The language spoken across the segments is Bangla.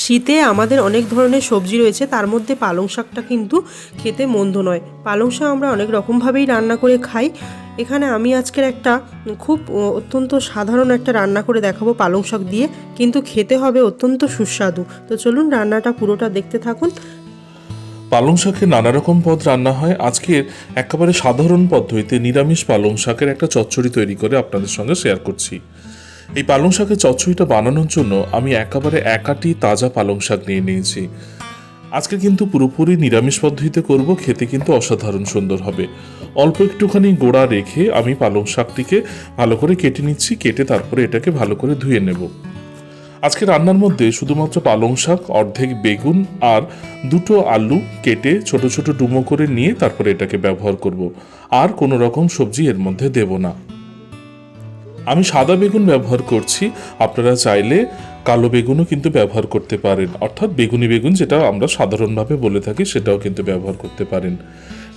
শীতে আমাদের অনেক ধরনের সবজি রয়েছে, তার মধ্যে পালং শাকটা কিন্তু খেতে মন্দ নয়। পালং শাক আমরা অনেক রকমভাবেই রান্না করে খাই। এখানে আমি আজকের একটা খুব অত্যন্ত সাধারণ একটা রান্না করে দেখাবো পালং শাক দিয়ে, কিন্তু খেতে হবে অত্যন্ত সুস্বাদু। তো চলুন রান্নাটা পুরোটা দেখতে থাকুন। পালং শাকের নানা রকম পদ রান্না হয়। আজকের একেবারে সাধারণ পদ্ধতিতে নিরামিষ পালং শাকের একটা চচ্চড়ি তৈরি করে আপনাদের সঙ্গে শেয়ার করছি। এই পালং শাকের চচ্চড়িটা বানানোর জন্য আমি একেবারে একাটি তাজা পালং শাক নিয়ে নিয়েছি। আজকে কিন্তু পুরোপুরি নিরামিষ পদ্ধতিতে করব, খেতে কিন্তু অসাধারণ সুন্দর হবে। অল্প একটুখানি গোড়া রেখে আমি পালং শাকটিকে ভালো করে কেটে নিচ্ছি, কেটে তারপরে এটাকে ভালো করে ধুয়ে নেব। আজকে রান্নার মধ্যে শুধুমাত্র পালং শাক, অর্ধেক বেগুন আর দুটো আলু কেটে ছোট ছোট ডুমো করে নিয়ে তারপরে এটাকে ব্যবহার করব। আর কোনো রকম সবজি এর মধ্যে দেব না। আমি সাদা বেগুন ব্যবহার করছি, আপনারা চাইলে কালো বেগুনও কিন্তু ব্যবহার করতে পারেন, অর্থাৎ বেগুনি বেগুন যেটা আমরা সাধারণভাবে বলে থাকি সেটাও কিন্তু ব্যবহার করতে পারেন।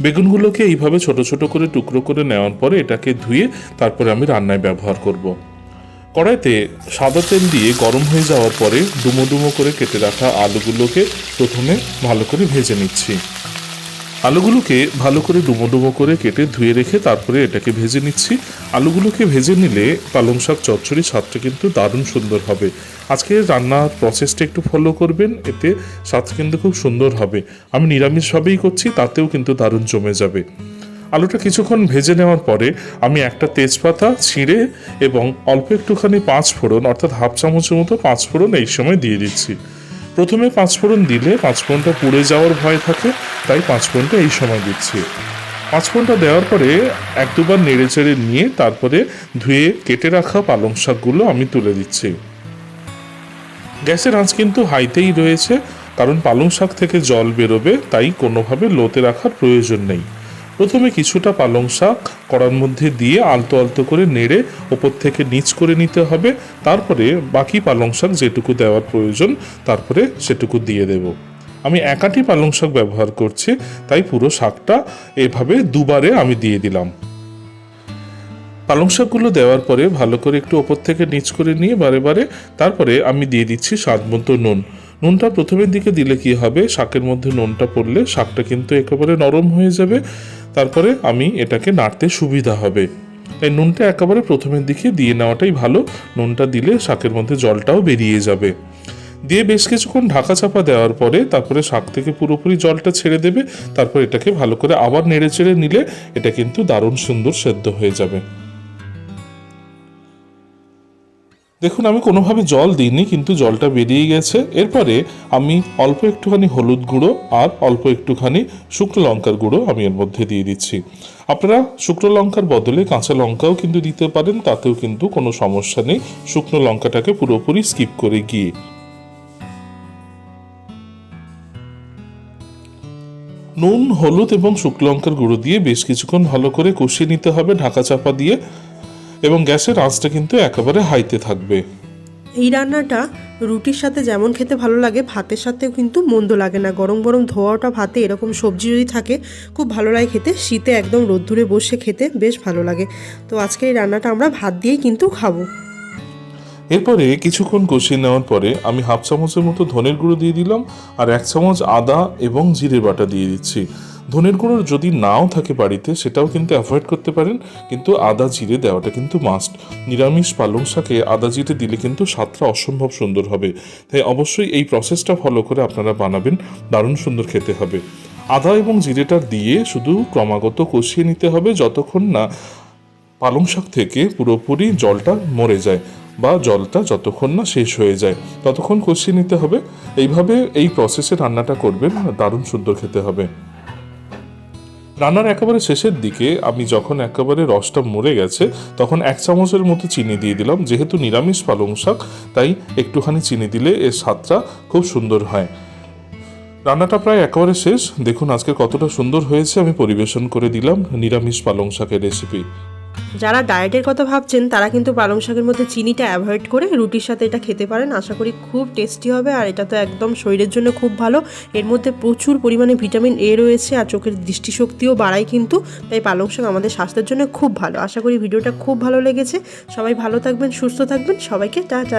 বেগুনগুলোকে এইভাবে ছোট ছোট করে টুকরো করে নেওয়ার পরে এটাকে ধুয়ে তারপরে আমি রান্নায় ব্যবহার করব। কড়াইতে সাদা তেল দিয়ে গরম হয়ে যাওয়ার পরে ডুমো ডুমো করে কেটে রাখা আলুগুলোকে প্রথমে ভালো করে ভেজে নিচ্ছি। আলুগুলোকে ভালো করে ডুমো ডুমো করে কেটে ধুয়ে রেখে তারপরে এটাকে ভেজে নিচ্ছি। আলুগুলোকে ভেজে নিলে পালং শাক চচ্চড়ি স্বাদটা কিন্তু দারুণ সুন্দর হবে। আজকে রান্নার প্রসেসটা একটু ফলো করবেন, এতে স্বাদ কিন্তু খুব সুন্দর হবে। আমি নিরামিষভাবেই করছি, তাতেও কিন্তু দারুণ জমে যাবে। আলুটা কিছুক্ষণ ভেজে নেওয়ার পরে আমি একটা তেজপাতা ছিঁড়ে এবং অল্প একটুখানি পাঁচফোড়ন, অর্থাৎ হাফ চামচের মতো পাঁচফোড়ন এই সময় দিয়ে দিচ্ছি। প্রথমে পাঁচফোড়ন দিলে পাঁচফোড়নটা পুড়ে যাওয়ার ভয় থাকে, তাই পাঁচফোড়নটা এই সময় দিচ্ছি। পাঁচফোড়নটা দেওয়ার পরে এক দুবার নেড়ে চেড়ে নিয়ে তারপরে ধুয়ে কেটে রাখা পালং শাকগুলো আমি তুলে দিচ্ছি। গ্যাসের আঁচ কিন্তু হাইতেই রয়েছে, কারণ পালং শাক থেকে জল বেরোবে, তাই কোনোভাবে লোতে রাখার প্রয়োজন নেই। প্রথমে কিছুটা পালং শাক কড়ার মধ্যে দিয়ে আলতো আলতো করে নেড়ে ওপর থেকে নিচ করে নিতে হবে। তারপরে বাকি পালং শাক যেটুকু দেওয়ার প্রয়োজন তারপরে সেটুকু দিয়ে দেব। আমি একাটি পালং শাক ব্যবহার করছি, তাই পুরো শাকটা এভাবে দুবারে আমি দিয়ে দিলাম। পালং শাকগুলো দেওয়ার পরে ভালো করে একটু ওপর থেকে নিচ করে নিয়ে বারে বারে তারপরে আমি দিয়ে দিচ্ছি স্বাদ মতো নুন। নুনটা প্রথমের দিকে দিলে কি হবে, শাকের মধ্যে নুনটা পড়লে শাকটা কিন্তু একেবারে নরম হয়ে যাবে, তারপরে আমি এটাকে নাড়তে সুবিধা হবে। তাই নুনটা একেবারে প্রথমের দিকে দিয়ে নেওয়াটাই ভালো। নুনটা দিলে শাকের মধ্যে জলটাও বেরিয়ে যাবে। দিয়ে বেশ কিছুক্ষণ ঢাকা চাপা দেওয়ার পরে তারপরে শাক থেকে পুরোপুরি জলটা ছেড়ে দেবে। তারপর এটাকে ভালো করে আবার নেড়ে চেড়ে নিলে এটা কিন্তু দারুণ সুন্দর সেদ্ধ হয়ে যাবে। দেখুন আমি কোনোভাবে জল দিইনি, কিন্তু জলটা বেরিয়ে গেছে। এরপরে আমি অল্প একটুখানি হলুদ গুঁড়ো আর অল্প একটুখানি শুকনো লঙ্কার গুঁড়ো আমি এর মধ্যে দিয়ে দিচ্ছি। আপনারা শুকনো লঙ্কার বদলে কাঁচা লঙ্কাও কিন্তু দিতে পারেন, তাতেও কিন্তু কোনো সমস্যা নেই, শুকনো লঙ্কাটাকে পুরোপুরি স্কিপ করে গিয়ে। নুন, হলুদ এবং শুকনো লঙ্কার গুঁড়ো দিয়ে বেশ কিছুক্ষণ ভালো করে কষিয়ে নিতে হবে ঢাকা চাপা দিয়ে, এবং গ্যাসের আঁচটা কিন্তু একেবারে হাইতে থাকবে। এই রান্নাটা রুটির সাথে যেমন খেতে ভালো লাগে, ভাতের সাথেও কিন্তু মন্দ লাগে না। গরম গরম ধোয়াটা ভাতে এরকম সবজি যদি থাকে খুব ভালো লাগে খেতে। শীতে একদম রোদ্দুরে বসে খেতে বেশ ভালো লাগে। তো আজকে এই রান্নাটা আমরা ভাত দিয়েই কিন্তু খাবো। এরপরে কিছুক্ষণ কষিয়ে নেওয়ার পরে আমি হাফ চামচের মতো ধনের গুঁড়ো দিয়ে দিলাম, আর এক চামচ আদা এবং জিরে বাটা দিয়ে দিচ্ছি। ধনের গুঁড়ো যদি নাও থাকে বাড়িতে সেটাও কিন্তু অ্যাভয়েড করতে পারেন, কিন্তু আদা জিরে দেওয়াটা কিন্তু মাস্ট। নিরামিষ পালং শাকে আদা জিরে দিলে কিন্তু স্বাদটা অসম্ভব সুন্দর হবে। তাই অবশ্যই এই প্রসেসটা ফলো করে আপনারা বানাবেন, দারুণ সুন্দর খেতে হবে। আদা এবং জিরেটা দিয়ে শুধু ক্রমাগত কষিয়ে নিতে হবে যতক্ষণ না পালং শাক থেকে পুরোপুরি জলটা মরে যায়, বা জলটা যতক্ষণ না শেষ হয়ে যায় ততক্ষণ কষিয়ে নিতে হবে। এইভাবে এই প্রসেসে রান্নাটা করবেন, দারুণ সুন্দর খেতে হবে। রান্নার একেবারে শেষের দিকে আমি যখন একেবারে রসটা মরে গেছে তখন এক চামচের মতো চিনি দিয়ে দিলাম। যেহেতু নিরামিষ পালং শাক তাই একটুখানি চিনি দিলে এর স্বাদটা খুব সুন্দর হয়। রান্নাটা প্রায় একেবারে শেষ। দেখুন আজকে কতটা সুন্দর হয়েছে। আমি পরিবেশন করে দিলাম নিরামিষ পালং শাকের রেসিপি। যারা ডায়েটের কথা ভাবছেন তারা কিন্তু পালং শাকের মধ্যে চিনিটা অ্যাভয়েড করে রুটির সাথে এটা খেতে পারেন। আশা করি খুব টেস্টি হবে, আর এটা তো একদম শরীরের জন্য খুব ভালো। এর মধ্যে প্রচুর পরিমাণে ভিটামিন এ রয়েছে, আর চোখের দৃষ্টিশক্তিও বাড়ায় কিন্তু। তাই পালং শাক আমাদের স্বাস্থ্যের জন্য খুব ভালো। আশা করি ভিডিওটা খুব ভালো লেগেছে। সবাই ভালো থাকবেন, সুস্থ থাকবেন। সবাইকে টাটা।